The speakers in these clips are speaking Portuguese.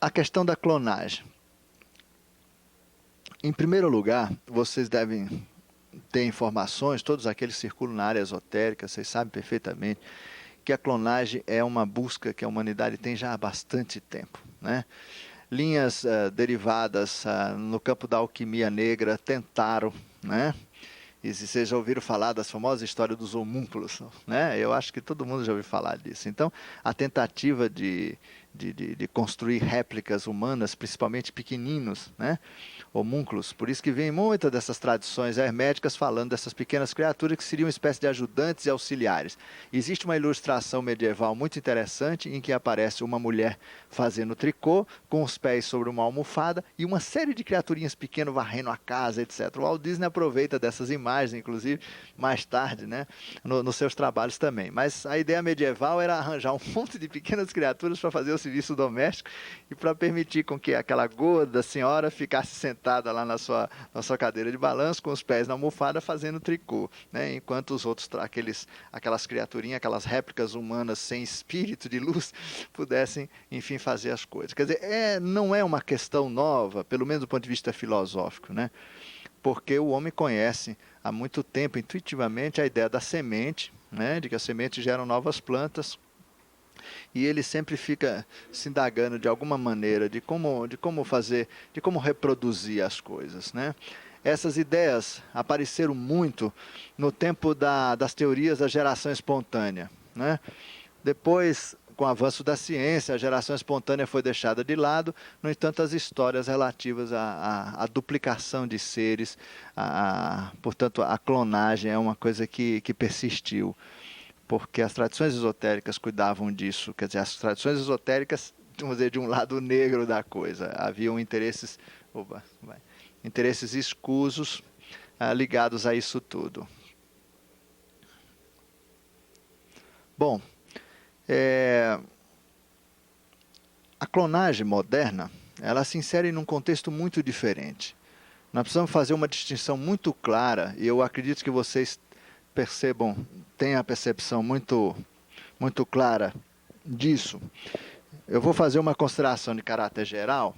a questão da clonagem. Em primeiro lugar, vocês devem ter informações, todos aqueles que circulam na área esotérica, vocês sabem perfeitamente que a clonagem é uma busca que a humanidade tem já há bastante tempo, né? Linhas derivadas no campo da alquimia negra tentaram, né? E se vocês já ouviram falar das famosas histórias dos homúnculos, né? Eu acho que todo mundo já ouviu falar disso. Então, a tentativa de construir réplicas humanas, principalmente pequeninos, né? Homúnculos. Por isso que vem muitas dessas tradições herméticas falando dessas pequenas criaturas que seriam uma espécie de ajudantes e auxiliares. Existe uma ilustração medieval muito interessante em que aparece uma mulher fazendo tricô, com os pés sobre uma almofada e uma série de criaturinhas pequenas varrendo a casa, etc. O Walt Disney aproveita dessas imagens, inclusive, mais tarde, né, nos seus trabalhos também. Mas a ideia medieval era arranjar um monte de pequenas criaturas para fazer o serviço doméstico e para permitir com que aquela gorda senhora ficasse sentada lá na sua cadeira de balanço, com os pés na almofada, fazendo tricô, né? Enquanto os outros, aquelas criaturinhas, aquelas réplicas humanas sem espírito de luz, pudessem, enfim, fazer as coisas. Quer dizer, não é uma questão nova, pelo menos do ponto de vista filosófico, né? Porque o homem conhece há muito tempo, intuitivamente, a ideia da semente, né? De que a semente gera novas plantas, e ele sempre fica se indagando de alguma maneira de como fazer, de como reproduzir as coisas, né? Essas ideias apareceram muito no tempo das teorias da geração espontânea, né? Depois, com o avanço da ciência, a geração espontânea foi deixada de lado. No entanto, as histórias relativas à duplicação de seres, portanto, a clonagem é uma coisa que persistiu, porque as tradições esotéricas cuidavam disso. Quer dizer, as tradições esotéricas, vamos dizer, de um lado negro da coisa. Haviam interesses, interesses escusos ligados a isso tudo. Bom, a clonagem moderna, ela se insere num contexto muito diferente. Nós precisamos fazer uma distinção muito clara, e eu acredito que vocês percebam, tenham a percepção muito clara disso. Eu vou fazer uma consideração de caráter geral.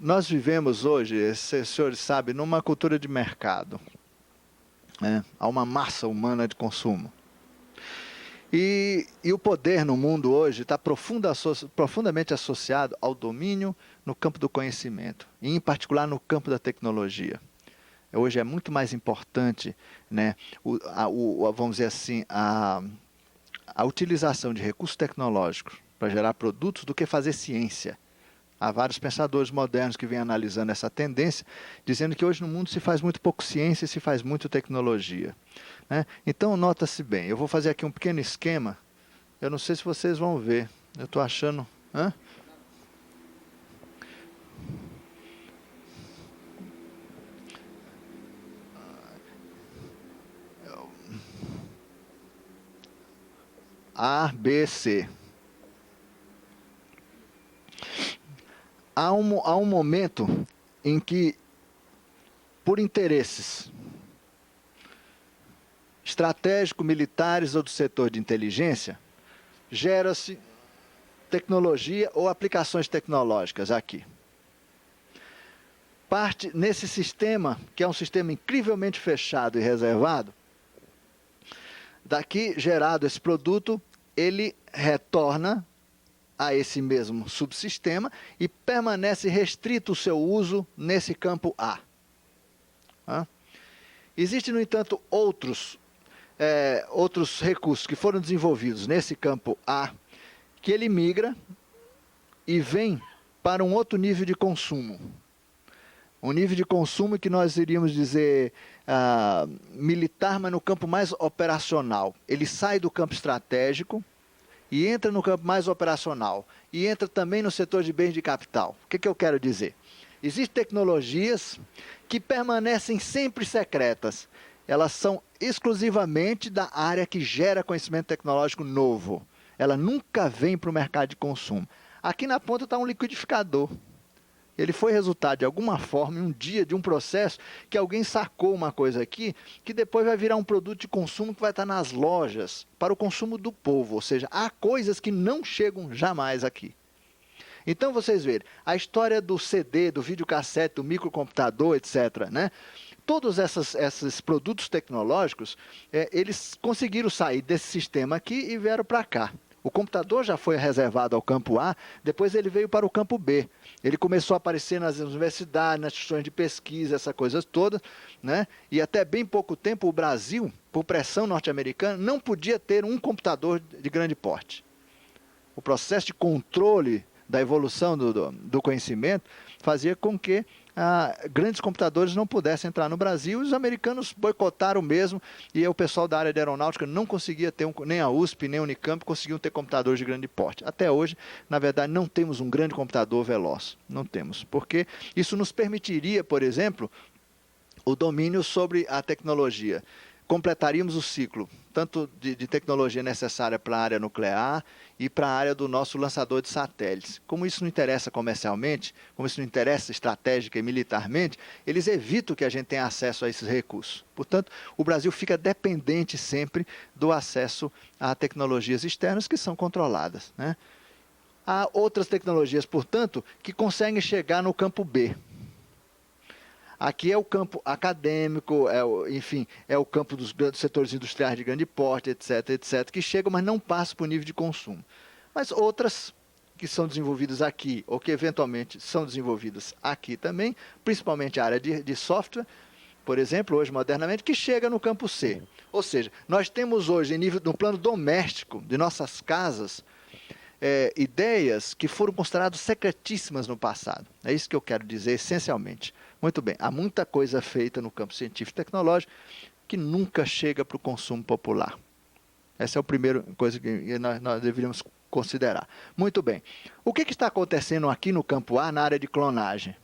Nós vivemos hoje, os senhores sabem, numa cultura de mercado, né? Há uma massa humana de consumo. E o poder no mundo hoje está profundamente associado ao domínio no campo do conhecimento, e em particular no campo da tecnologia. Hoje é muito mais importante, né, vamos dizer assim, a utilização de recursos tecnológicos para gerar produtos do que fazer ciência. Há vários pensadores modernos que vêm analisando essa tendência, dizendo que hoje no mundo se faz muito pouco ciência e se faz muito tecnologia, né? Então, nota-se bem, eu vou fazer aqui um pequeno esquema, eu não sei se vocês vão ver, eu estou achando... A, B, C. Há um momento em que, por interesses estratégicos, militares ou do setor de inteligência, gera-se tecnologia ou aplicações tecnológicas aqui. Parte nesse sistema, que é um sistema incrivelmente fechado e reservado, daqui gerado esse produto, ele retorna a esse mesmo subsistema e permanece restrito o seu uso nesse campo A. Existem, no entanto, outros recursos que foram desenvolvidos nesse campo A, que ele migra e vem para um outro nível de consumo. Um nível de consumo que nós iríamos dizer militar, mas no campo mais operacional. Ele sai do campo estratégico e entra no campo mais operacional. E entra também no setor de bens de capital. O que eu quero dizer? Existem tecnologias que permanecem sempre secretas. Elas são exclusivamente da área que gera conhecimento tecnológico novo. Ela nunca vem para o mercado de consumo. Aqui na ponta está um liquidificador. Ele foi resultado, de alguma forma, em um dia, de um processo que alguém sacou uma coisa aqui, que depois vai virar um produto de consumo que vai estar nas lojas para o consumo do povo. Ou seja, há coisas que não chegam jamais aqui. Então, vocês verem, a história do CD, do videocassete, do microcomputador, etc., né? Todos esses produtos tecnológicos, eles conseguiram sair desse sistema aqui e vieram para cá. O computador já foi reservado ao campo A, depois ele veio para o campo B. Ele começou a aparecer nas universidades, nas instituições de pesquisa, essas coisas todas, né? E até bem pouco tempo o Brasil, por pressão norte-americana, não podia ter um computador de grande porte. O processo de controle da evolução do conhecimento fazia com que grandes computadores não pudessem entrar no Brasil, e os americanos boicotaram mesmo, e o pessoal da área de aeronáutica não conseguia ter, nem a USP, nem a Unicamp conseguiam ter computadores de grande porte. Até hoje, na verdade, não temos um grande computador veloz, não temos, porque isso nos permitiria, por exemplo, o domínio sobre a tecnologia. Completaríamos o ciclo, tanto de tecnologia necessária para a área nuclear e para a área do nosso lançador de satélites. Como isso não interessa comercialmente, como isso não interessa estratégica e militarmente, eles evitam que a gente tenha acesso a esses recursos. Portanto, o Brasil fica dependente sempre do acesso a tecnologias externas que são controladas, né? Há outras tecnologias, portanto, que conseguem chegar no campo B. Aqui é o campo acadêmico, enfim, é o campo dos setores industriais de grande porte, etc., etc., que chegam, mas não passam para o nível de consumo. Mas outras que são desenvolvidas aqui, ou que eventualmente são desenvolvidas aqui também, principalmente a área de software, por exemplo, hoje modernamente, que chega no campo C. Ou seja, nós temos hoje, no plano doméstico de nossas casas, ideias que foram consideradas secretíssimas no passado. É isso que eu quero dizer, essencialmente. Muito bem, há muita coisa feita no campo científico e tecnológico que nunca chega para o consumo popular. Essa é a primeira coisa que nós deveríamos considerar. Muito bem. O que está acontecendo aqui no campo A, na área de clonagem?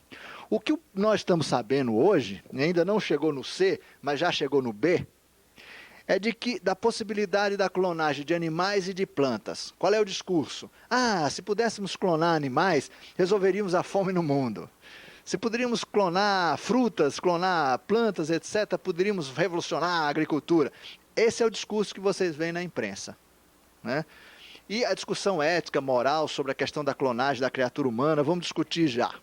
O que nós estamos sabendo hoje, ainda não chegou no C, mas já chegou no B, é da possibilidade da clonagem de animais e de plantas. Qual é o discurso? Se pudéssemos clonar animais, resolveríamos a fome no mundo. Se poderíamos clonar frutas, clonar plantas, etc., poderíamos revolucionar a agricultura. Esse é o discurso que vocês veem na imprensa, né? E a discussão ética, moral, sobre a questão da clonagem da criatura humana, vamos discutir já.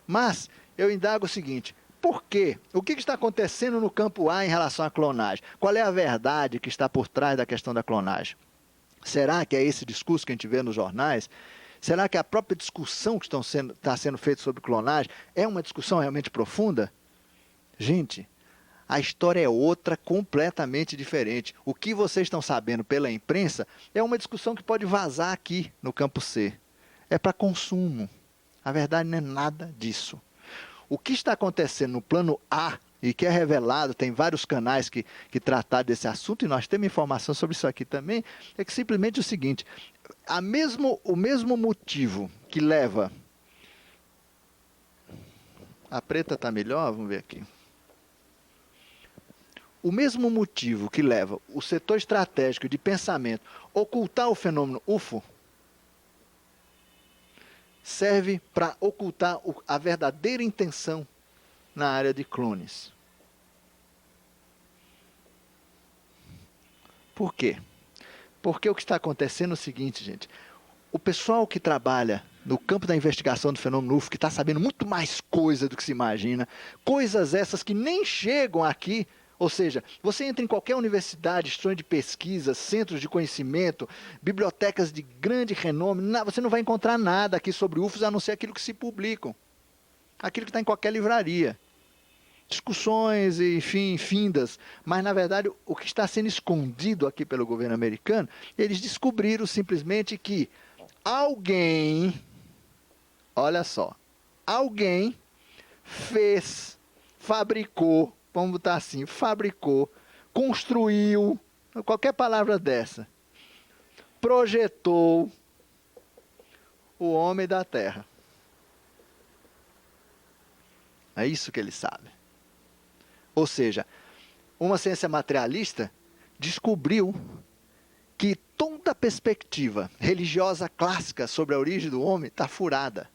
Mas eu indago o seguinte: por quê? O que está acontecendo no campo A em relação à clonagem? Qual é a verdade que está por trás da questão da clonagem? Será que é esse discurso que a gente vê nos jornais? Será que a própria discussão que está sendo feita sobre clonagem é uma discussão realmente profunda? Gente, a história é outra, completamente diferente. O que vocês estão sabendo pela imprensa é uma discussão que pode vazar aqui no campo C. É para consumo. A verdade não é nada disso. O que está acontecendo no plano A, e que é revelado, tem vários canais que trataram desse assunto, e nós temos informação sobre isso aqui também, é que simplesmente o seguinte: o mesmo motivo que leva... A preta está melhor? Vamos ver aqui. O mesmo motivo que leva o setor estratégico de pensamento a ocultar o fenômeno UFO serve para ocultar a verdadeira intenção na área de clones. Por quê? Porque o que está acontecendo é o seguinte, gente. O pessoal que trabalha no campo da investigação do fenômeno UFO, que está sabendo muito mais coisa do que se imagina, coisas essas que nem chegam aqui. Ou seja, você entra em qualquer universidade, instituição de pesquisa, centros de conhecimento, bibliotecas de grande renome, você não vai encontrar nada aqui sobre UFOs, a não ser aquilo que se publicam. Aquilo que está em qualquer livraria. Discussões, enfim, findas. Mas, na verdade, o que está sendo escondido aqui pelo governo americano, eles descobriram simplesmente que alguém, olha só, alguém fabricou, vamos botar assim, fabricou, construiu, qualquer palavra dessa, projetou o homem da Terra. É isso que ele sabe. Ou seja, uma ciência materialista descobriu que toda a perspectiva religiosa clássica sobre a origem do homem está furada.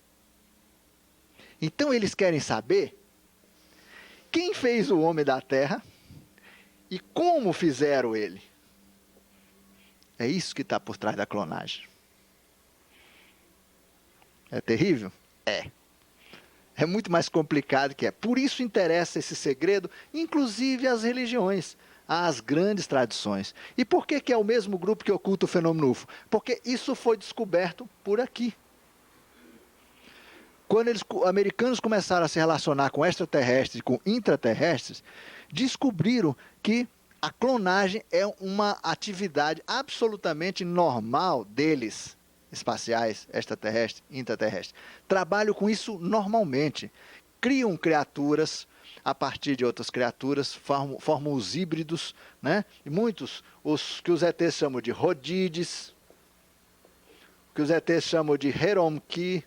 Então eles querem saber quem fez o homem da Terra e como fizeram ele. É isso que está por trás da clonagem. É terrível? É. É muito mais complicado que é. Por isso interessa esse segredo, inclusive às religiões, às grandes tradições. E por que é o mesmo grupo que oculta o fenômeno UFO? Porque isso foi descoberto por aqui. Quando os americanos começaram a se relacionar com extraterrestres e com intraterrestres, descobriram que a clonagem é uma atividade absolutamente normal deles, espaciais, extraterrestres, intraterrestres. Trabalham com isso normalmente. Criam criaturas a partir de outras criaturas, formam os híbridos, né? E muitos, os que os ETs chamam de Rodídeos, que os ETs chamam de Herom-Ki,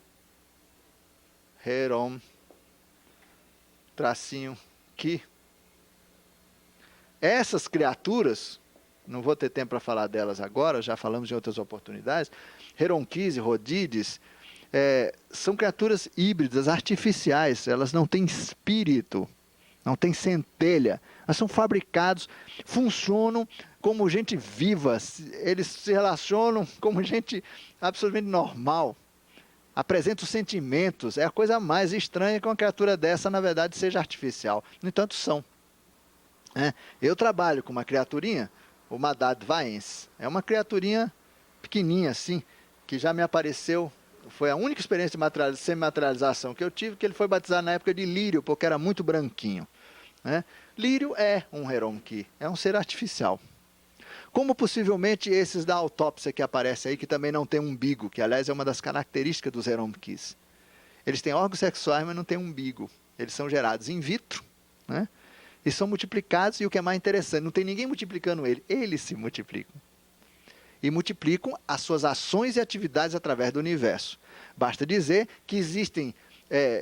tracinho, Ki. Essas criaturas, não vou ter tempo para falar delas agora, já falamos em outras oportunidades, Herom-Kis e Rodídeos, são criaturas híbridas, artificiais, elas não têm espírito, não têm centelha, elas são fabricados, funcionam como gente viva, eles se relacionam como gente absolutamente normal, apresentam sentimentos, é a coisa mais estranha que uma criatura dessa, na verdade, seja artificial. No entanto, são. Eu trabalho com uma criaturinha, o Madad Vaense. É uma criaturinha pequenininha assim, que já me apareceu, foi a única experiência de semi-materialização que eu tive, que ele foi batizado na época de Lírio, porque era muito branquinho. Lírio é um Herom-Ki, é um ser artificial. Como possivelmente esses da autópsia que aparecem aí, que também não tem umbigo, que aliás é uma das características dos Herom-Kis. Eles têm órgãos sexuais, mas não têm umbigo. Eles são gerados in vitro, e são multiplicados, e o que é mais interessante, não tem ninguém multiplicando eles se multiplicam. E multiplicam as suas ações e atividades através do universo. Basta dizer que existem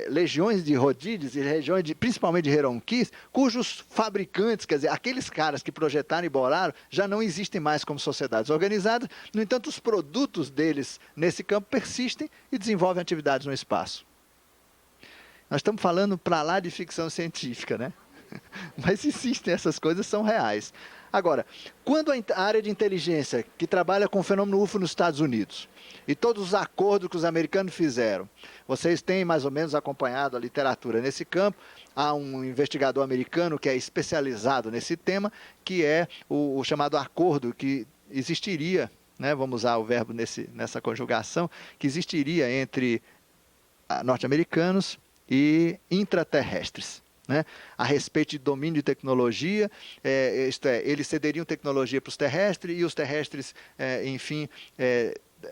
legiões de Rodídeos e legiões, principalmente de Herom-Kis, cujos fabricantes, quer dizer, aqueles caras que projetaram e bolaram, já não existem mais como sociedades organizadas. No entanto, os produtos deles nesse campo persistem e desenvolvem atividades no espaço. Nós estamos falando para lá de ficção científica, né? Mas existem, essas coisas são reais. Agora, quando a área de inteligência que trabalha com o fenômeno UFO nos Estados Unidos e todos os acordos que os americanos fizeram, vocês têm mais ou menos acompanhado a literatura nesse campo, há um investigador americano que é especializado nesse tema, que é o chamado acordo que existiria, vamos usar o verbo nessa conjugação, que existiria entre norte-americanos e intraterrestres. A respeito de domínio de tecnologia, eles cederiam tecnologia para os terrestres e os terrestres,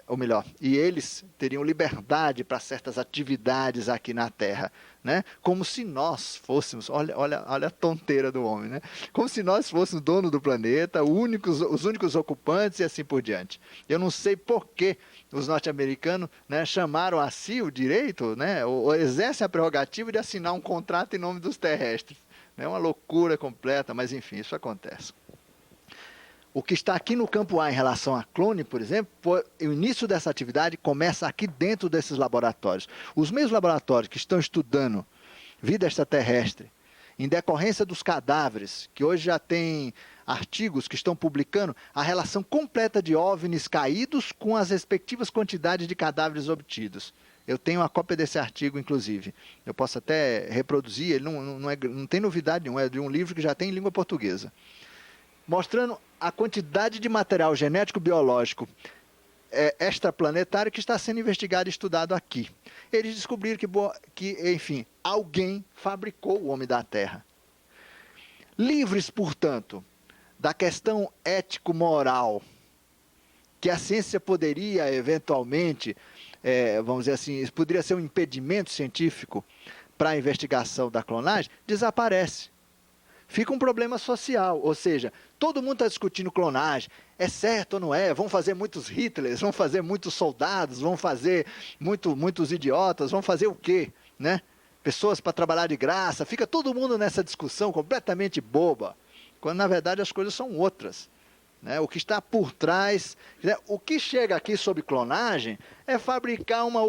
ou melhor, e eles teriam liberdade para certas atividades aqui na Terra, como se nós fôssemos, olha a tonteira do homem, como se nós fôssemos dono do planeta, os únicos ocupantes e assim por diante. Eu não sei por que os norte-americanos chamaram a si o direito, ou exercem a prerrogativa de assinar um contrato em nome dos terrestres. É uma loucura completa, mas enfim, isso acontece. O que está aqui no campo A em relação a clone, por exemplo, o início dessa atividade começa aqui dentro desses laboratórios. Os mesmos laboratórios que estão estudando vida extraterrestre, em decorrência dos cadáveres, que hoje já tem artigos que estão publicando a relação completa de OVNIs caídos com as respectivas quantidades de cadáveres obtidos. Eu tenho uma cópia desse artigo, inclusive. Eu posso até reproduzir, ele não tem novidade nenhuma, é de um livro que já tem em língua portuguesa. Mostrando a quantidade de material genético biológico extraplanetário que está sendo investigado e estudado aqui. Eles descobriram que, enfim, alguém fabricou o homem da Terra. Livres, portanto, da questão ético-moral, que a ciência poderia, eventualmente, vamos dizer assim, poderia ser um impedimento científico para a investigação da clonagem, desaparece. Fica um problema social, ou seja, todo mundo está discutindo clonagem, é certo ou não é? Vão fazer muitos Hitlers, vão fazer muitos soldados, vão fazer muitos idiotas, vão fazer o quê? Pessoas para trabalhar de graça, fica todo mundo nessa discussão completamente boba, quando na verdade as coisas são outras. O que está por trás, o que chega aqui sobre clonagem é fabricar uma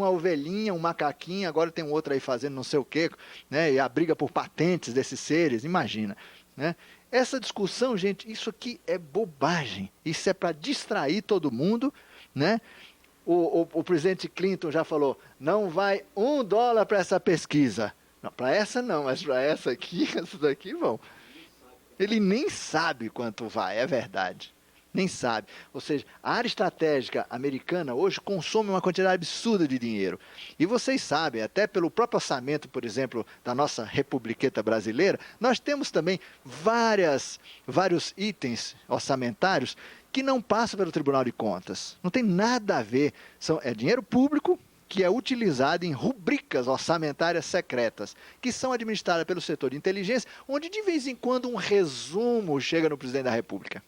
ovelhinha, um macaquinho, agora tem um outro aí fazendo não sei o quê, e a briga por patentes desses seres, imagina. Essa discussão, gente, isso aqui é bobagem, isso é para distrair todo mundo, o presidente Clinton já falou, não vai $1 para essa pesquisa. Não, para essa não, mas para essa aqui, essas daqui vão. Ele nem sabe quanto vai, é verdade. Nem sabe. Ou seja, a área estratégica americana hoje consome uma quantidade absurda de dinheiro. E vocês sabem, até pelo próprio orçamento, por exemplo, da nossa republiqueta brasileira, nós temos também vários itens orçamentários que não passam pelo Tribunal de Contas. Não tem nada a ver. É dinheiro público que é utilizado em rubricas orçamentárias secretas, que são administradas pelo setor de inteligência, onde de vez em quando um resumo chega no presidente da República.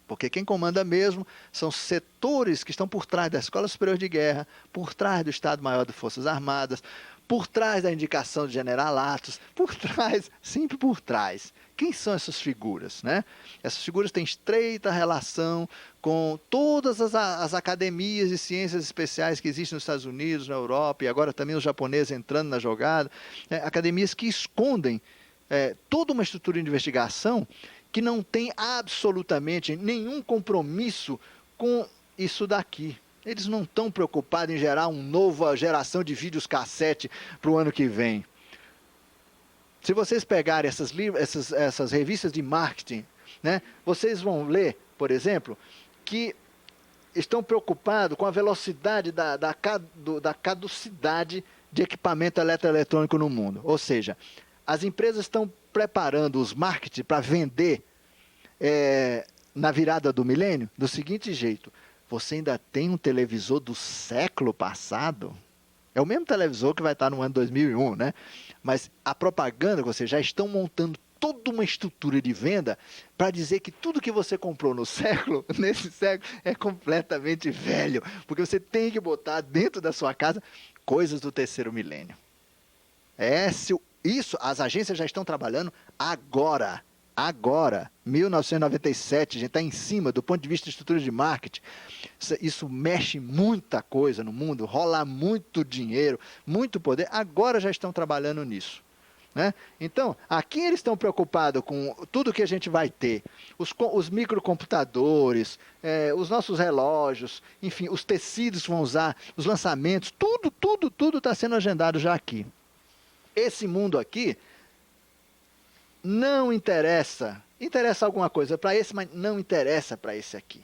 Porque quem comanda mesmo são setores que estão por trás da Escola Superior de Guerra, por trás do Estado-Maior das Forças Armadas, por trás da indicação de generalatos, por trás, sempre por trás. Quem são essas figuras, né? Essas figuras têm estreita relação com todas as academias de ciências especiais que existem nos Estados Unidos, na Europa, e agora também os japoneses entrando na jogada, academias que escondem toda uma estrutura de investigação que não tem absolutamente nenhum compromisso com isso daqui. Eles não estão preocupados em gerar uma nova geração de vídeos cassete para o ano que vem. Se vocês pegarem essas revistas de marketing, né, vocês vão ler, por exemplo, que estão preocupados com a velocidade da caducidade de equipamento eletroeletrônico no mundo. Ou seja, as empresas estão preparando os marketing para vender na virada do milênio do seguinte jeito: você ainda tem um televisor do século passado? É o mesmo televisor que vai estar no ano 2001, né? Mas a propaganda, vocês já estão montando toda uma estrutura de venda para dizer que tudo que você comprou nesse século, é completamente velho. Porque você tem que botar dentro da sua casa coisas do terceiro milênio. Isso, as agências já estão trabalhando agora. Agora, 1997, a gente está em cima do ponto de vista de estrutura de marketing. Isso mexe muita coisa no mundo, rola muito dinheiro, muito poder. Agora já estão trabalhando nisso, né? Então, aqui eles estão preocupados com tudo que a gente vai ter. Os microcomputadores, os nossos relógios, enfim, os tecidos que vão usar, os lançamentos, tudo está sendo agendado já aqui. Esse mundo aqui não interessa alguma coisa para esse, mas não interessa para esse aqui.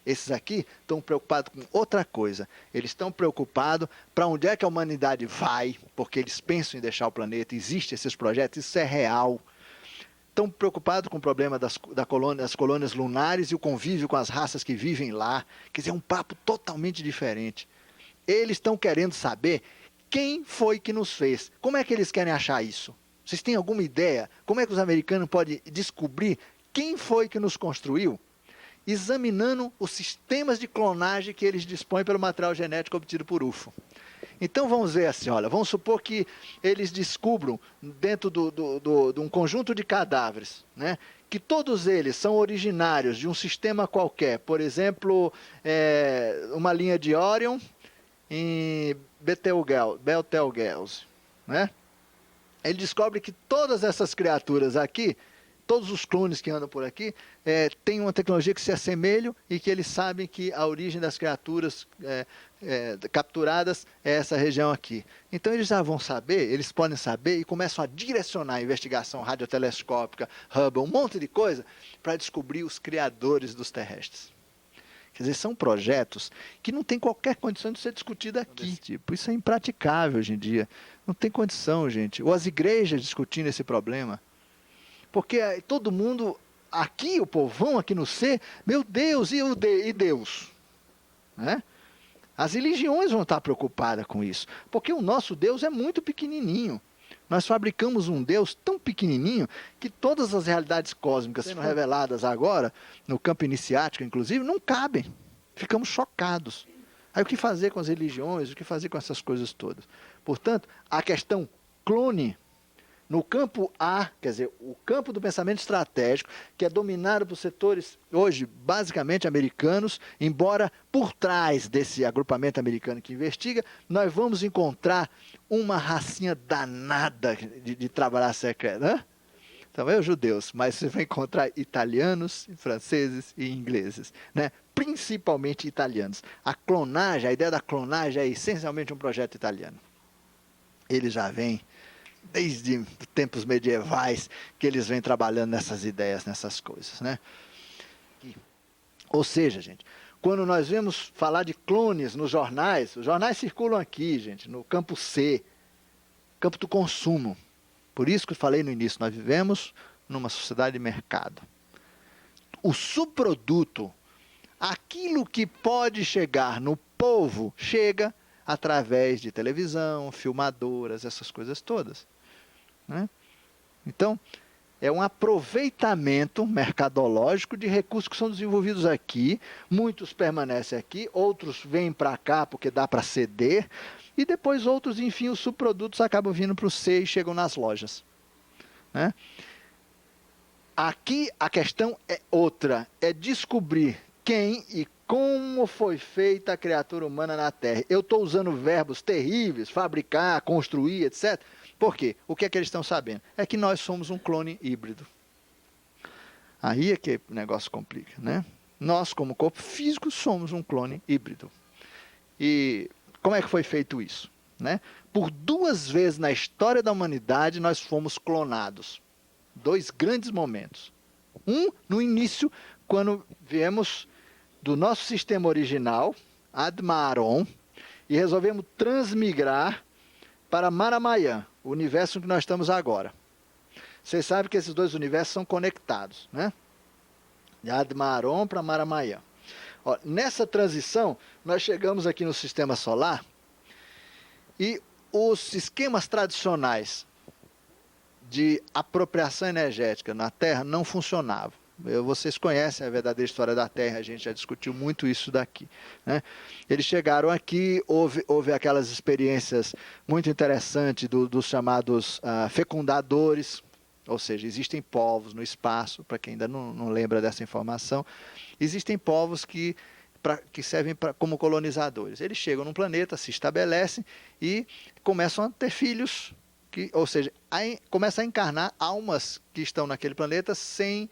Esses aqui estão preocupados com outra coisa. Eles estão preocupados para onde é que a humanidade vai, porque eles pensam em deixar o planeta, existem esses projetos, isso é real. Estão preocupados com o problema das colônias lunares e o convívio com as raças que vivem lá. Quer dizer, é um papo totalmente diferente. Eles estão querendo saber quem foi que nos fez. Como é que eles querem achar isso? Vocês têm alguma ideia? Como é que os americanos podem descobrir quem foi que nos construiu? Examinando os sistemas de clonagem que eles dispõem pelo material genético obtido por UFO. Então vamos ver assim, olha, vamos supor que eles descubram dentro de um conjunto de cadáveres, né, que todos eles são originários de um sistema qualquer, por exemplo, uma linha de Orion em Betelgeuse, né? Ele descobre que todas essas criaturas aqui, todos os clones que andam por aqui, têm uma tecnologia que se assemelham e que eles sabem que a origem das criaturas capturadas é essa região aqui. Então eles já vão saber, eles podem saber e começam a direcionar a investigação radiotelescópica, Hubble, um monte de coisa, para descobrir os criadores dos terrestres. Quer dizer, são projetos que não tem qualquer condição de ser discutido aqui. Tipo, isso é impraticável hoje em dia. Não tem condição, gente. Ou as igrejas discutindo esse problema. Porque todo mundo, aqui, o povão aqui no ser, meu Deus, e Deus? Né? As religiões vão estar preocupadas com isso. Porque o nosso Deus é muito pequenininho. Nós fabricamos um Deus tão pequenininho que todas as realidades cósmicas sendo reveladas agora, no campo iniciático inclusive, não cabem. Ficamos chocados. Aí o que fazer com as religiões, o que fazer com essas coisas todas? Portanto, a questão clone, no campo A, quer dizer, o campo do pensamento estratégico, que é dominado por setores, hoje, basicamente americanos, embora por trás desse agrupamento americano que investiga, nós vamos encontrar uma racinha danada de trabalhar secreto, né? Então, os judeus, mas você vai encontrar italianos, franceses e ingleses, né? principalmente italianos. A clonagem, a ideia da clonagem é essencialmente um projeto italiano. Ele já vem desde tempos medievais que eles vêm trabalhando nessas ideias, nessas coisas, né? Ou seja, gente, quando nós vemos falar de clones nos jornais, os jornais circulam aqui, gente, no campo C, campo do consumo. Por isso que eu falei no início, nós vivemos numa sociedade de mercado. O subproduto, aquilo que pode chegar no povo, chega através de televisão, filmadoras, essas coisas todas, né? Então, é um aproveitamento mercadológico de recursos que são desenvolvidos aqui, muitos permanecem aqui, outros vêm para cá porque dá para ceder, e depois outros, enfim, os subprodutos acabam vindo para o C e chegam nas lojas, né? Aqui a questão é outra, é descobrir quem e como foi feita a criatura humana na Terra. Eu estou usando verbos terríveis, fabricar, construir, etc. Por quê? O que é que eles estão sabendo? É que nós somos um clone híbrido. Aí é que o negócio complica, né? Nós, como corpo físico, somos um clone híbrido. E como é que foi feito isso, né? Por 2 vezes na história da humanidade, nós fomos clonados. 2 grandes momentos. Um, no início, quando viemos do nosso sistema original, Admaron, e resolvemos transmigrar para Maramayã, o universo que nós estamos agora. Vocês sabem que esses 2 universos são conectados, né? De Admaron para Maramayã. Ó, nessa transição, nós chegamos aqui no sistema solar e os esquemas tradicionais de apropriação energética na Terra não funcionavam. Vocês conhecem a verdadeira história da Terra, a gente já discutiu muito isso daqui, né? Eles chegaram aqui, houve aquelas experiências muito interessantes dos chamados fecundadores, ou seja, existem povos no espaço, para quem ainda não lembra dessa informação, existem povos que servem como colonizadores. Eles chegam num planeta, se estabelecem e começam a ter filhos, ou seja, começam a encarnar almas que estão naquele planeta sem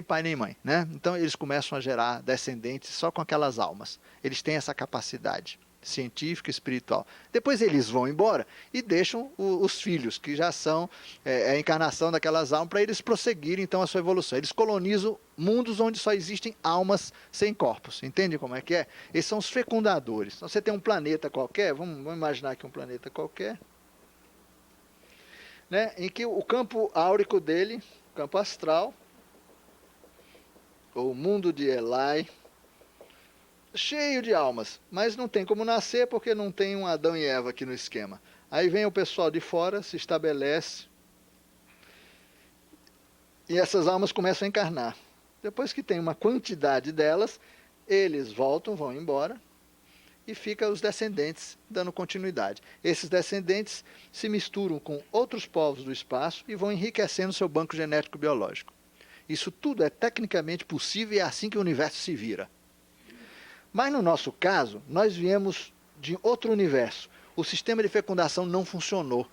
pai nem mãe, né? Então eles começam a gerar descendentes só com aquelas almas. Eles têm essa capacidade científica e espiritual. Depois eles vão embora e deixam os filhos, que já são a encarnação daquelas almas, para eles prosseguirem então a sua evolução. Eles colonizam mundos onde só existem almas sem corpos. Entende como é que é? Esses são os fecundadores. Então você tem um planeta qualquer, vamos imaginar aqui um planeta qualquer, né, em que o campo áurico dele, campo astral, o mundo de Elai, cheio de almas, mas não tem como nascer porque não tem um Adão e Eva aqui no esquema. Aí vem o pessoal de fora, se estabelece, e essas almas começam a encarnar. Depois que tem uma quantidade delas, eles voltam, vão embora, e fica os descendentes dando continuidade. Esses descendentes se misturam com outros povos do espaço e vão enriquecendo seu banco genético biológico. Isso tudo é tecnicamente possível e é assim que o universo se vira. Mas no nosso caso, nós viemos de outro universo. O sistema de fecundação não funcionou.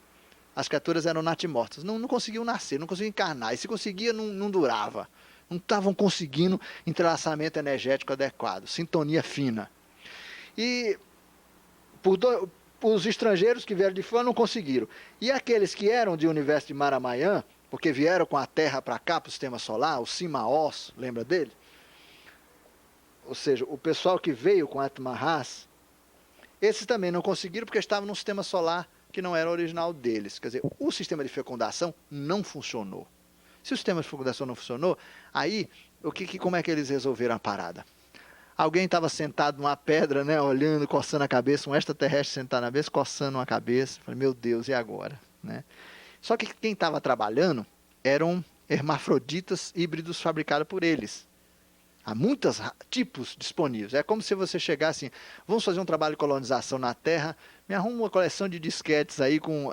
As criaturas eram natimortas, não conseguiam nascer, não conseguiam encarnar. E se conseguia, não durava. Não estavam conseguindo entrelaçamento energético adequado, sintonia fina. E os estrangeiros que vieram de fora não conseguiram. E aqueles que eram de universo de Maramayã, porque vieram com a Terra para cá, para o sistema solar, o Simaós, lembra dele? Ou seja, o pessoal que veio com Atmahas, esses também não conseguiram porque estavam num sistema solar que não era original deles. Quer dizer, o sistema de fecundação não funcionou. Se o sistema de fecundação não funcionou, aí, como é que eles resolveram a parada? Alguém estava sentado numa pedra, né, olhando, coçando a cabeça, um extraterrestre sentado na cabeça, coçando a cabeça. Falei, meu Deus, e agora? Né? Só que quem estava trabalhando eram hermafroditas híbridos fabricados por eles. Há muitos tipos disponíveis. É como se você chegasse assim, vamos fazer um trabalho de colonização na Terra, me arruma uma coleção de disquetes aí com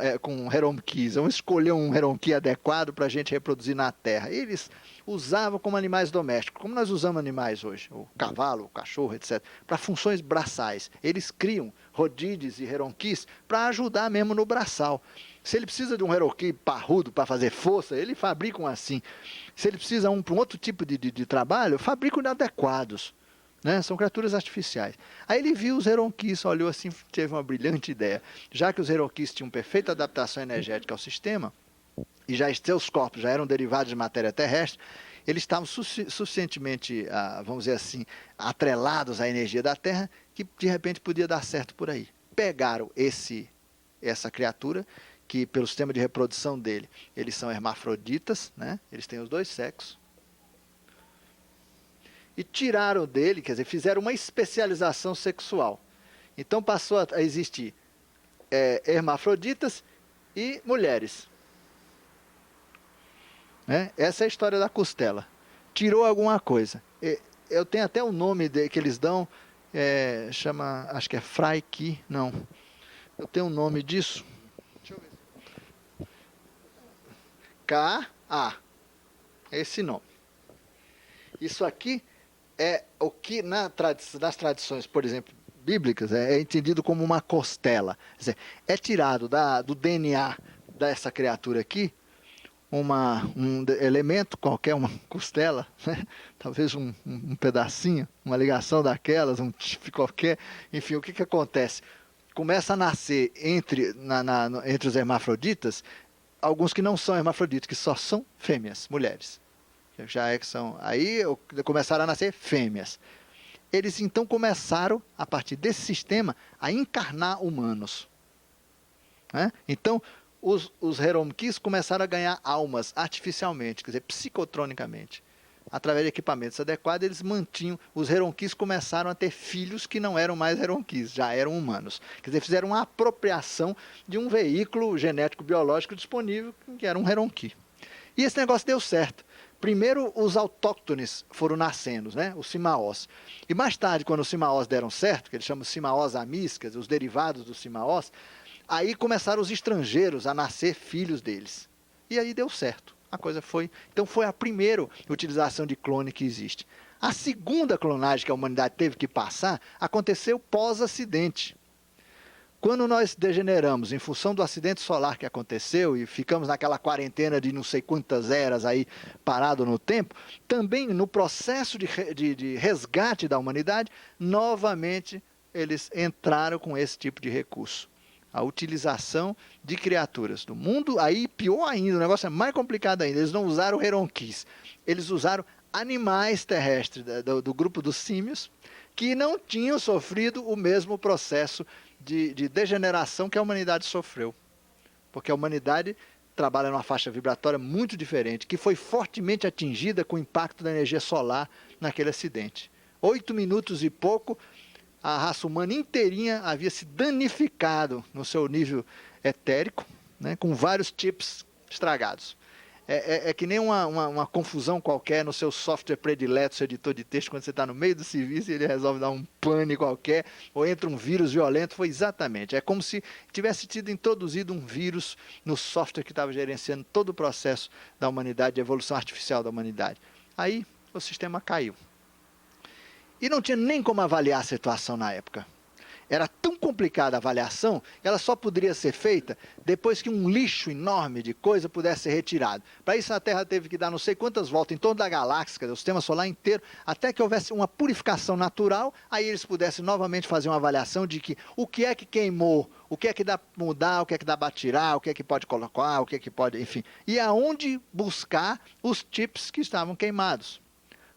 Heron Keys. Vamos escolher um Heron Key adequado para a gente reproduzir na Terra. Eles usavam como animais domésticos, como nós usamos animais hoje, o cavalo, o cachorro, etc., para funções braçais. Eles criam rodídeos e Heron Keys para ajudar mesmo no braçal. Se ele precisa de um Heron Key parrudo para fazer força, ele fabrica um assim. Se ele precisa para um outro tipo de trabalho, fabricam adequados. né? São criaturas artificiais. Aí ele viu os Heronquis, olhou assim, teve uma brilhante ideia. Já que os Heronquis tinham perfeita adaptação energética ao sistema, e já seus corpos já eram derivados de matéria terrestre, eles estavam suficientemente, vamos dizer assim, atrelados à energia da Terra, que de repente podia dar certo por aí. Pegaram essa criatura, que pelo sistema de reprodução dele, eles são hermafroditas, né? Eles têm os dois sexos, e tiraram dele, quer dizer, fizeram uma especialização sexual. Então passou a existir hermafroditas e mulheres. Né? Essa é a história da costela. Tirou alguma coisa. Eu tenho até o nome que eles dão, chama, acho que é Freiki, não. Eu tenho um nome disso. Deixa eu ver. K-A. Esse nome. Isso aqui é o que nas tradições, por exemplo, bíblicas, é entendido como uma costela. Quer dizer, é tirado do DNA dessa criatura aqui, um elemento qualquer, uma costela, né? Talvez um pedacinho, uma ligação daquelas, um chip qualquer, enfim, o que acontece? Começa a nascer entre os hermafroditas, alguns que não são hermafroditas, que só são fêmeas, mulheres. Já é que são, aí começaram a nascer fêmeas. Eles então começaram, a partir desse sistema, a encarnar humanos. Né? Então, os Heronquis começaram a ganhar almas artificialmente, quer dizer, psicotronicamente. Através de equipamentos adequados, eles mantinham, os Heronquis começaram a ter filhos que não eram mais Heronquis, já eram humanos. Quer dizer, fizeram uma apropriação de um veículo genético biológico disponível, que era um Heronqui. E esse negócio deu certo. Primeiro, os autóctones foram nascendo, né? Os Simaós. E mais tarde, quando os Simaós deram certo, que eles chamam de Simaós amis, quer dizer, os derivados dos Simaós, aí começaram os estrangeiros a nascer filhos deles. E aí deu certo. A coisa foi... Então foi a primeira utilização de clone que existe. A segunda clonagem que a humanidade teve que passar aconteceu pós-acidente. Quando nós degeneramos em função do acidente solar que aconteceu e ficamos naquela quarentena de não sei quantas eras aí parado no tempo, também no processo de resgate da humanidade, novamente eles entraram com esse tipo de recurso. A utilização de criaturas do mundo, aí pior ainda, o negócio é mais complicado ainda, eles não usaram Heronquis, eles usaram animais terrestres do grupo dos símios, que não tinham sofrido o mesmo processo de degeneração que a humanidade sofreu. Porque a humanidade trabalha numa faixa vibratória muito diferente, que foi fortemente atingida com o impacto da energia solar naquele acidente. 8 minutos e pouco, a raça humana inteirinha havia se danificado no seu nível etérico, né, com vários chips estragados. É que nem uma confusão qualquer no seu software predileto, seu editor de texto, quando você está no meio do serviço e ele resolve dar um pane qualquer, ou entra um vírus violento, foi exatamente. É como se tivesse tido introduzido um vírus no software que estava gerenciando todo o processo da humanidade, de evolução artificial da humanidade. Aí o sistema caiu. E não tinha nem como avaliar a situação na época. Era tão complicada a avaliação, ela só poderia ser feita depois que um lixo enorme de coisa pudesse ser retirado. Para isso a Terra teve que dar não sei quantas voltas em torno da galáxia, do sistema solar inteiro, até que houvesse uma purificação natural, aí eles pudessem novamente fazer uma avaliação de que o que é que queimou, o que é que dá para mudar, o que é que dá para tirar, o que é que pode colocar, o que é que pode, enfim. E aonde buscar os chips que estavam queimados.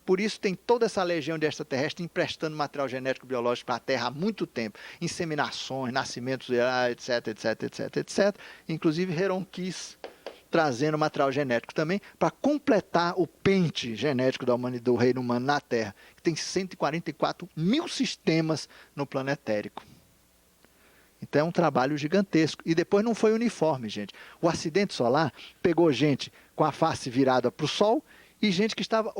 Por isso tem toda essa legião de extraterrestres emprestando material genético biológico para a Terra há muito tempo. Inseminações, nascimentos, etc, etc, etc, etc. Inclusive Heronquis trazendo material genético também para completar o pente genético da humanidade, do reino humano na Terra, que tem 144 mil sistemas no planetérico. Então é um trabalho gigantesco. E depois não foi uniforme, gente. O acidente solar pegou gente com a face virada para o Sol e gente que estava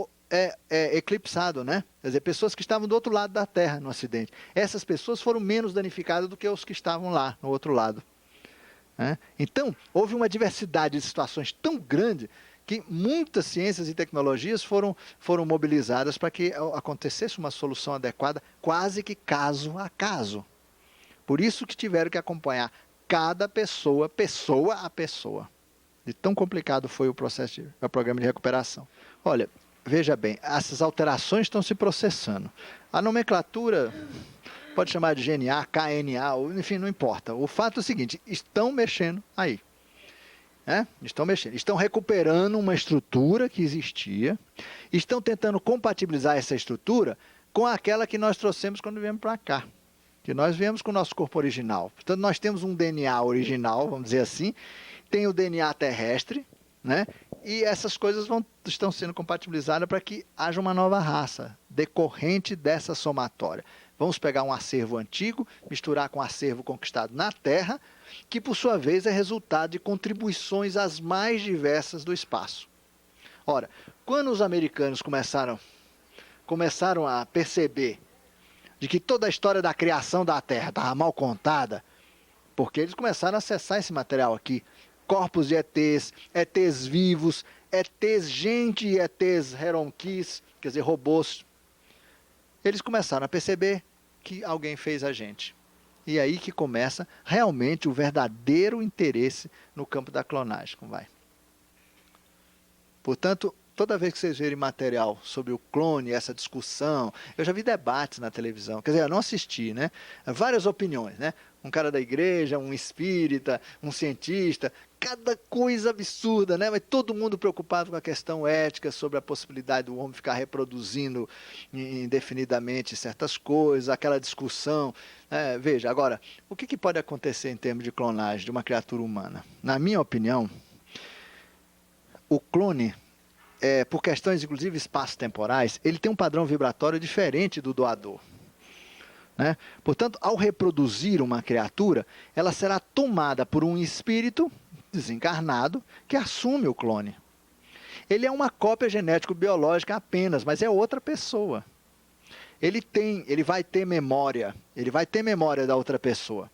eclipsado, né? Quer dizer, pessoas que estavam do outro lado da Terra no acidente. Essas pessoas foram menos danificadas do que os que estavam lá, no outro lado. Né? Então, houve uma diversidade de situações tão grande que muitas ciências e tecnologias foram mobilizadas para que acontecesse uma solução adequada, quase que caso a caso. Por isso que tiveram que acompanhar cada pessoa a pessoa. De tão complicado foi o programa de recuperação. Olha, veja bem, essas alterações estão se processando. A nomenclatura pode chamar de GNA, KNA, enfim, não importa. O fato é o seguinte, estão mexendo aí. Estão mexendo, estão recuperando uma estrutura que existia, estão tentando compatibilizar essa estrutura com aquela que nós trouxemos quando viemos para cá. Que nós viemos com o nosso corpo original. Portanto, nós temos um DNA original, vamos dizer assim, tem o DNA terrestre, né? E essas coisas estão sendo compatibilizadas para que haja uma nova raça decorrente dessa somatória. Vamos pegar um acervo antigo, misturar com um acervo conquistado na Terra, que por sua vez é resultado de contribuições as mais diversas do espaço. Ora, quando os americanos começaram a perceber de que toda a história da criação da Terra estava mal contada, porque eles começaram a acessar esse material aqui, corpos de ETs, ETs vivos, ETs gente e ETs heronquis, quer dizer, robôs. Eles começaram a perceber que alguém fez a gente. E aí que começa realmente o verdadeiro interesse no campo da clonagem. Vai. Portanto, toda vez que vocês verem material sobre o clone, essa discussão, eu já vi debates na televisão, quer dizer, eu não assisti, né? Várias opiniões, né? Um cara da igreja, um espírita, um cientista, cada coisa absurda, né? Mas todo mundo preocupado com a questão ética sobre a possibilidade do homem ficar reproduzindo indefinidamente certas coisas, aquela discussão. Veja, agora, o que pode acontecer em termos de clonagem de uma criatura humana? Na minha opinião, o clone, por questões inclusive espaço-temporais, ele tem um padrão vibratório diferente do doador. Né? Portanto, ao reproduzir uma criatura, ela será tomada por um espírito desencarnado que assume o clone. Ele é uma cópia genético-biológica apenas, mas é outra pessoa. Ele vai ter memória da outra pessoa.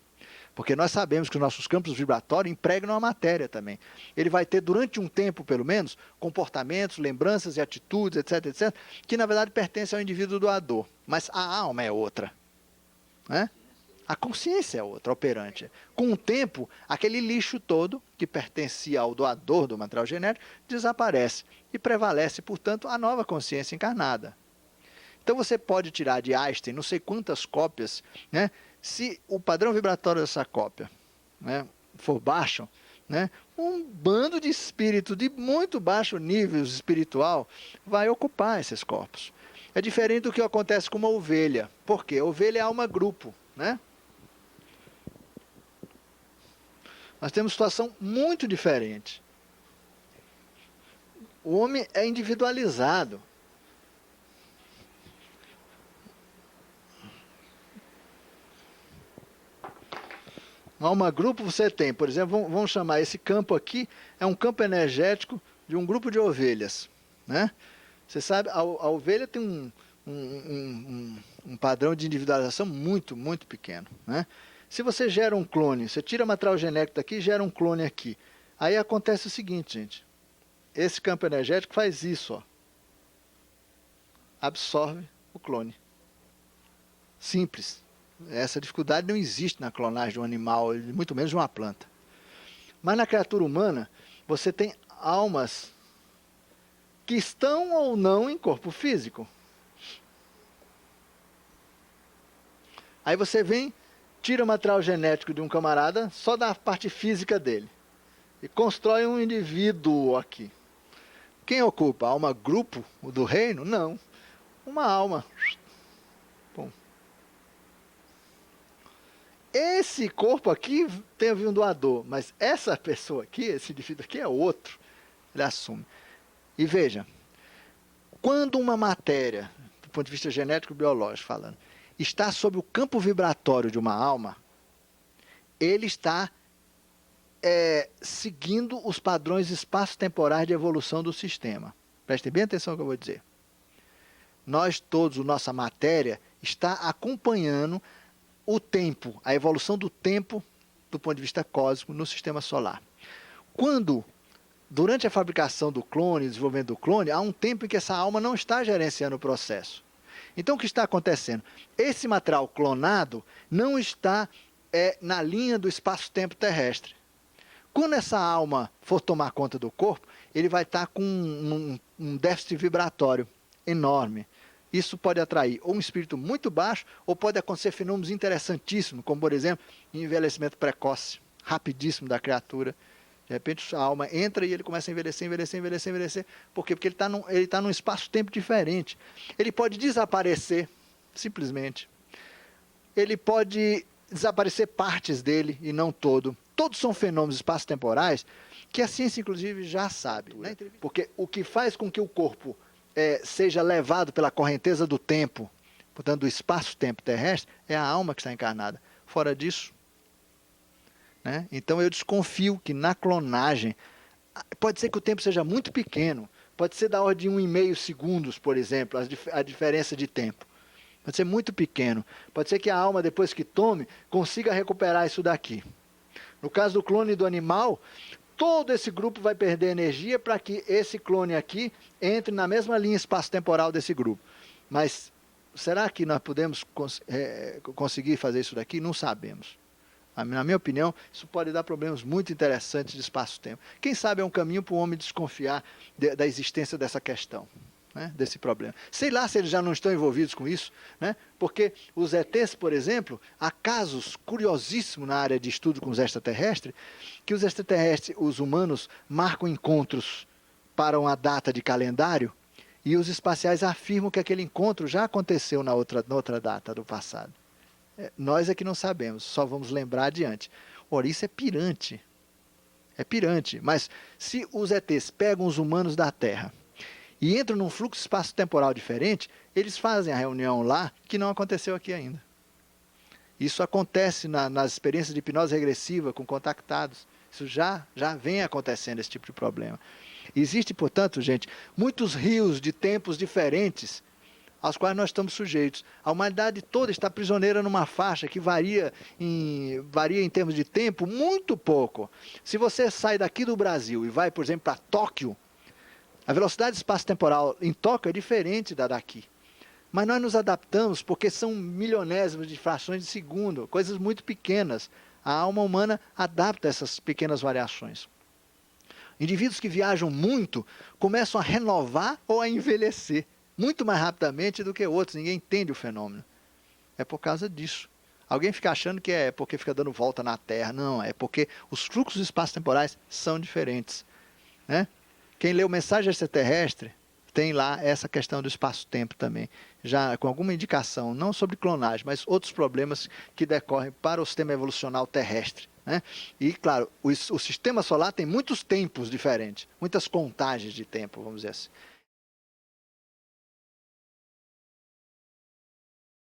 Porque nós sabemos que os nossos campos vibratórios impregnam a matéria também. Ele vai ter, durante um tempo pelo menos, comportamentos, lembranças e atitudes, etc, etc, que na verdade pertencem ao indivíduo doador. Mas a alma é outra. Né? A consciência é outra, operante. Com o tempo, aquele lixo todo, que pertencia ao doador do material genético, desaparece. E prevalece, portanto, a nova consciência encarnada. Então você pode tirar de Einstein não sei quantas cópias, né? Se o padrão vibratório dessa cópia, né, for baixo, né, um bando de espírito de muito baixo nível espiritual vai ocupar esses corpos. É diferente do que acontece com uma ovelha. Por quê? A ovelha é alma-grupo, né? Nós temos situação muito diferente. O homem é individualizado. No alma-grupo você tem, por exemplo, vamos chamar esse campo aqui, é um campo energético de um grupo de ovelhas, né? Você sabe, a ovelha tem um padrão de individualização muito, muito pequeno, né? Se você gera um clone, você tira material genético daqui e gera um clone aqui. Aí acontece o seguinte, gente. Esse campo energético faz isso, ó. Absorve o clone. Simples. Essa dificuldade não existe na clonagem de um animal, muito menos de uma planta. Mas na criatura humana, você tem almas que estão ou não em corpo físico. Aí você vem, tira o material genético de um camarada, só da parte física dele, e constrói um indivíduo aqui. Quem ocupa? A alma grupo do reino? Não. Uma alma. Bom. Esse corpo aqui tem um doador, mas essa pessoa aqui, esse indivíduo aqui é outro. Ele assume. E veja, quando uma matéria, do ponto de vista genético e biológico falando, está sob o campo vibratório de uma alma, ele está seguindo os padrões espaço-temporais de evolução do sistema. Prestem bem atenção no que eu vou dizer. Nós todos, a nossa matéria, está acompanhando o tempo, a evolução do tempo do ponto de vista cósmico no sistema solar. Durante a fabricação do clone, o desenvolvimento do clone, há um tempo em que essa alma não está gerenciando o processo. Então, o que está acontecendo? Esse material clonado não está na linha do espaço-tempo terrestre. Quando essa alma for tomar conta do corpo, ele vai estar com um déficit vibratório enorme. Isso pode atrair ou um espírito muito baixo, ou pode acontecer fenômenos interessantíssimos, como, por exemplo, envelhecimento precoce, rapidíssimo da criatura. De repente, a alma entra e ele começa a envelhecer, envelhecer, envelhecer, envelhecer. Por quê? Porque ele tá num espaço-tempo diferente. Ele pode desaparecer, simplesmente. Ele pode desaparecer partes dele e não todo. Todos são fenômenos espaço-temporais que a ciência, inclusive, já sabe. Né? Porque o que faz com que o corpo seja levado pela correnteza do tempo, portanto, do espaço-tempo terrestre, é a alma que está encarnada. Fora disso, né? Então eu desconfio que na clonagem, pode ser que o tempo seja muito pequeno, pode ser da ordem de 1,5 segundos, por exemplo, a diferença de tempo. Pode ser muito pequeno. Pode ser que a alma, depois que tome, consiga recuperar isso daqui. No caso do clone do animal, todo esse grupo vai perder energia para que esse clone aqui entre na mesma linha espaço-temporal desse grupo. Mas será que nós podemos conseguir fazer isso daqui? Não sabemos. Na minha opinião, isso pode dar problemas muito interessantes de espaço-tempo. Quem sabe é um caminho para o homem desconfiar da existência dessa questão, né, desse problema. Sei lá se eles já não estão envolvidos com isso, né, porque os ETs, por exemplo, há casos curiosíssimos na área de estudo com os extraterrestres, que os extraterrestres, os humanos, marcam encontros para uma data de calendário e os espaciais afirmam que aquele encontro já aconteceu na outra data do passado. Nós é que não sabemos, só vamos lembrar adiante. Ora, isso é pirante. É pirante. Mas se os ETs pegam os humanos da Terra e entram num fluxo espaço-temporal diferente, eles fazem a reunião lá que não aconteceu aqui ainda. Isso acontece nas experiências de hipnose regressiva com contactados. Isso já vem acontecendo, esse tipo de problema. Existe, portanto, gente, muitos rios de tempos diferentes aos quais nós estamos sujeitos. A humanidade toda está prisioneira numa faixa que varia em termos de tempo muito pouco. Se você sai daqui do Brasil e vai, por exemplo, para Tóquio, a velocidade espaço-temporal em Tóquio é diferente da daqui. Mas nós nos adaptamos porque são milionésimos de frações de segundo, coisas muito pequenas. A alma humana adapta essas pequenas variações. Indivíduos que viajam muito começam a renovar ou a envelhecer muito mais rapidamente do que outros. Ninguém entende o fenômeno. É por causa disso. Alguém fica achando que é porque fica dando volta na Terra. Não, é porque os fluxos espaço-temporais são diferentes. Né? Quem leu Mensagem Extraterrestre tem lá essa questão do espaço-tempo também. Já com alguma indicação, não sobre clonagem, mas outros problemas que decorrem para o sistema evolucional terrestre. Né? E, claro, o sistema solar tem muitos tempos diferentes, muitas contagens de tempo, vamos dizer assim.